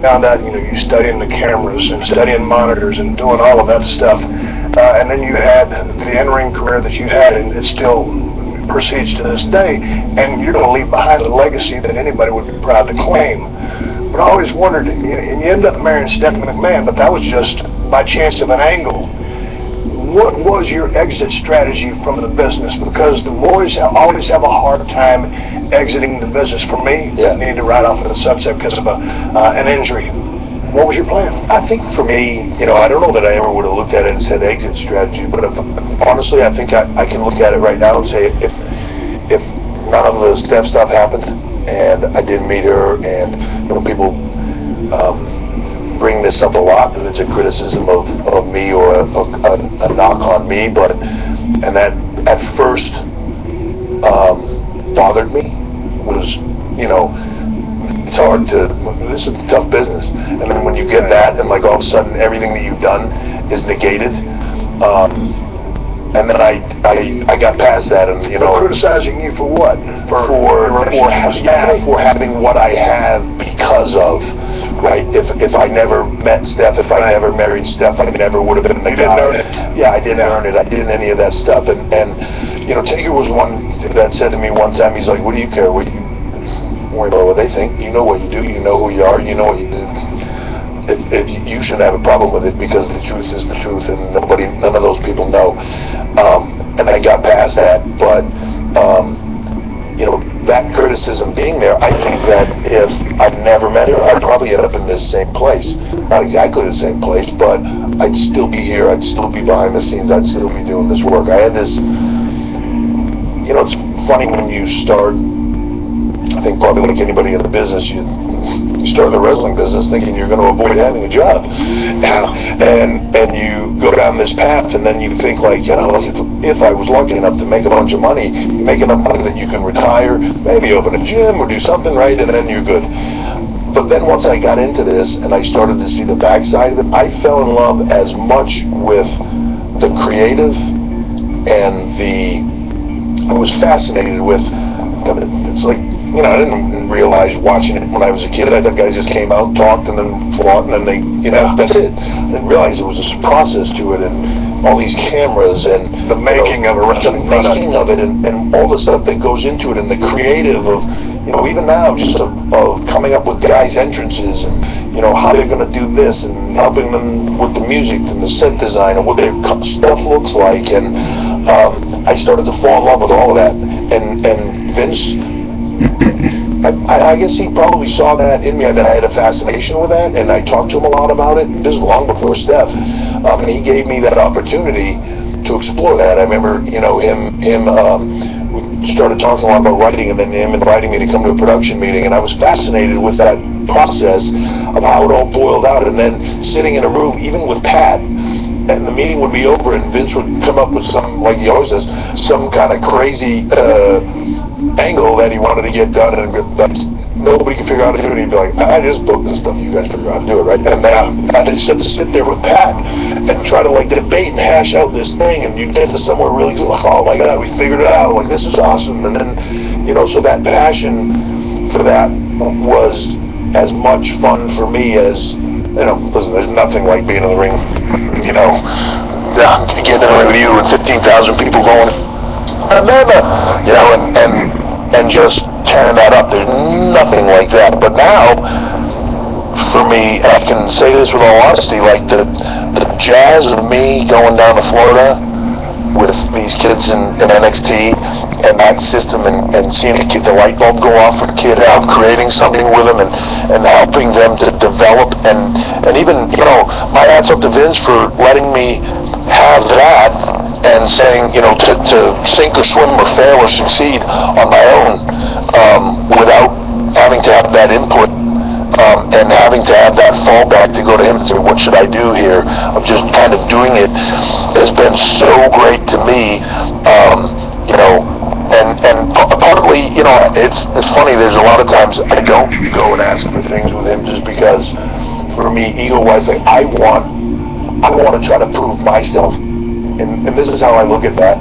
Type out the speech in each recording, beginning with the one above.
found out, you studying the cameras and studying monitors and doing all of that stuff, and then you had the in-ring career that you had, and it still proceeds to this day, and you're going to leave behind a legacy that anybody would be proud to claim. But I always wondered, and you ended up marrying Stephanie McMahon, but that was just by chance of an angle. What was your exit strategy from the business? Because the boys always have a hard time exiting the business. For me, I needed to ride off in the sunset because of an injury. What was your plan? I think for me, I don't know that I ever would have looked at it and said exit strategy, but honestly, I think I can look at it right now and say if none of the Steph stuff happened and I didn't meet her, and people bring this up a lot, and it's a criticism of me or a knock on me, and that at first bothered me. Was it's hard to, this is a tough business, and then when you get that and like all of a sudden everything that you've done is negated, and then I got past that, and criticizing you for what? For having what I have because of, right? If I never met Steph, if I never married Steph, I never would have been the guy. You didn't earn it. Yeah, I didn't earn it. I didn't any of that stuff. And Taker was one that said to me one time, he's like, "What do you care? What do you worry about what they think? You know what you do. You know who you are. You know what you do. If you shouldn't have a problem with it, because the truth is the truth, and none of those people know." And I got past that, but that criticism being there, I think that if I'd never met her, I'd probably end up in this same place. Not exactly the same place, but I'd still be here. I'd still be behind the scenes. I'd still be doing this work. I had this, it's funny when you start. I think probably like anybody in the business, you start in the wrestling business thinking you're going to avoid having a job, and you go down this path, and then you think like, if I was lucky enough to make a bunch of money, you make enough money that you can retire, maybe open a gym or do something, right, and then you're good. But then once I got into this and I started to see the backside of it, I fell in love as much with the creative and I was fascinated with, it's like, I didn't realize watching it when I was a kid. I thought guys just came out, talked, and then fought, and then they, that's it. I didn't realize there was a process to it, and all these cameras, and the making of a wrestling product. The making of it, and all the stuff that goes into it, and the creative of, even now, just of coming up with guys' entrances, and, how they're going to do this, and helping them with the music, and the set design, and what their stuff looks like, and I started to fall in love with all of that, and Vince, I guess he probably saw that in me, that I had a fascination with that, and I talked to him a lot about it. This is long before Steph, and he gave me that opportunity to explore that. I remember, we started talking a lot about writing, and then him inviting me to come to a production meeting, and I was fascinated with that process of how it all boiled out, and then sitting in a room, even with Pat, and the meeting would be over, and Vince would come up with some, like he always does, some kind of crazy angle that he wanted to get done, and nobody could figure out how to do it. He'd be like, "I just booked this stuff, you guys figure out how to do it," right? And I just had to sit there with Pat and try to debate and hash out this thing, and you get to somewhere really good, like, oh my God, we figured it out, like, this is awesome. And then, so that passion for that was as much fun for me as, listen, there's nothing like being in the ring, getting in the ring with you and 15,000 people going, and just tearing that up. There's nothing like that. But now, for me, and I can say this with all honesty, like the jazz of me going down to Florida with these kids in NXT and that system, and seeing the light bulb go off for a kid, out creating something with them, and helping them to develop, and even, my hats up to Vince for letting me have that, and saying, to sink or swim or fail or succeed on my own, without having to have that input, and having to have that fallback to go to him and say, what should I do here? Of just kind of doing it has been so great to me, and partly, it's funny, there's a lot of times I don't go and ask for things with him just because, for me, ego-wise, like, I want to try to prove myself, and this is how I look at that.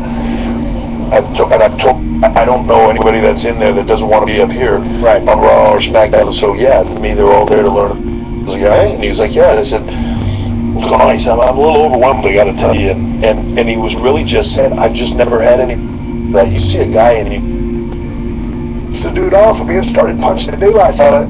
I don't know anybody that's in there that doesn't want to be up here, right, on Raw or SmackDown. So yeah, to me, they're all there to learn. guy? And he was like, yeah. And I said, what's going on? He said, I'm a little overwhelmed, I got to tell you. And he was really just said, I've just never had any, that you see a guy and you, the dude off of me and started punching the dude. I thought,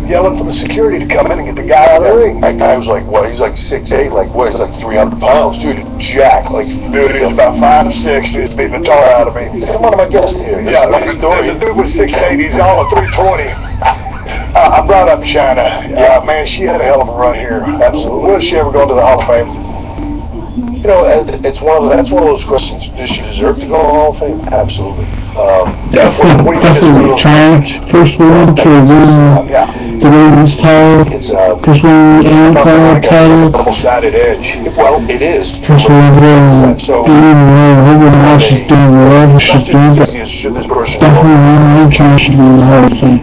yelling for the security to come in and get the guy out of the ring. That guy was like, what? He's like 6'8", like what? He's like 300 pounds, dude. Jack, like, dude, he was about 5'6". He was beating the tar out of me. Come on, my guest here. Yeah, the dude was 6'8". He's all at 320. I brought up China. Man, she had a hell of a run here. Absolutely. Will she ever go into the Hall of Fame? You know, that's one of those questions. Does she deserve to go to the Hall of Fame? Absolutely. Definitely challenge. First one to win the women's title. First one to win the title. Double-sided edge. Well, it is. First one to win the match is doing whatever she's doing, but definitely one should be in the Hall of Fame.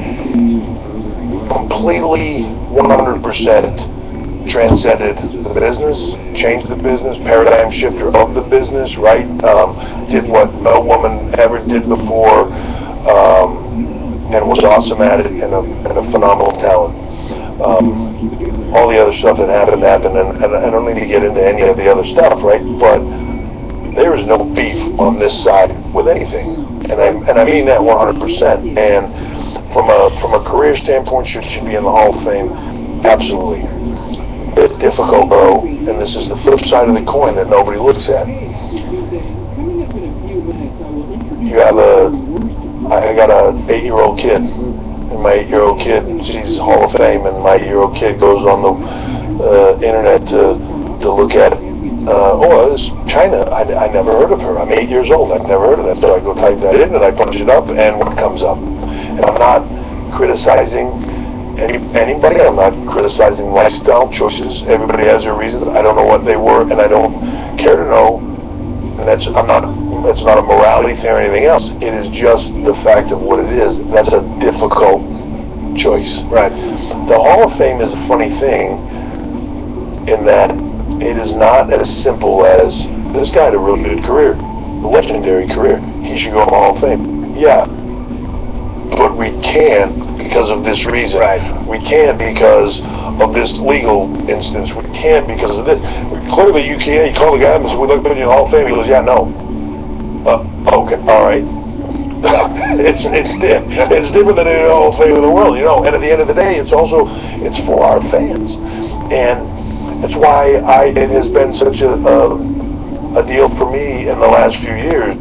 Completely 100% transcended the business, changed the business, paradigm shifter of the business, right? Did what no woman ever did before, and was awesome at it, and a phenomenal talent. All the other stuff that happened, and I don't need to get into any of the other stuff, right? But there is no beef on this side with anything, and I mean that 100%. And from a career standpoint, should she be in the Hall of Fame? Absolutely. It's difficult, though, and this is the flip side of the coin that nobody looks at. You have I got a 8-year-old kid, and my 8-year-old kid, she's Hall of Fame, and my 8-year-old kid goes on the internet to look at, it's China. I never heard of her. I'm 8 years old. I've never heard of that. So I go type that in, and I punch it up, and what comes up? And I'm not criticizing anybody. I'm not criticizing lifestyle choices. Everybody has their reasons. I don't know what they were, and I don't care to know. And that's not a morality thing or anything else. It is just the fact of what it is. That's a difficult choice. Right. The Hall of Fame is a funny thing in that it is not as simple as this guy had a really good career, a legendary career. He should go in the Hall of Fame. Yeah. But we can't because of this reason. Right. We can't because of this legal instance. We can't because of this. Clearly, you can't. You call the guy and say, "We'd like to put you in the Hall of Fame." He goes, "Yeah, no." Okay, all right. It's different than any Hall of Fame in the world, you know. And at the end of the day, it's for our fans, and that's why it has been such a deal for me in the last few years.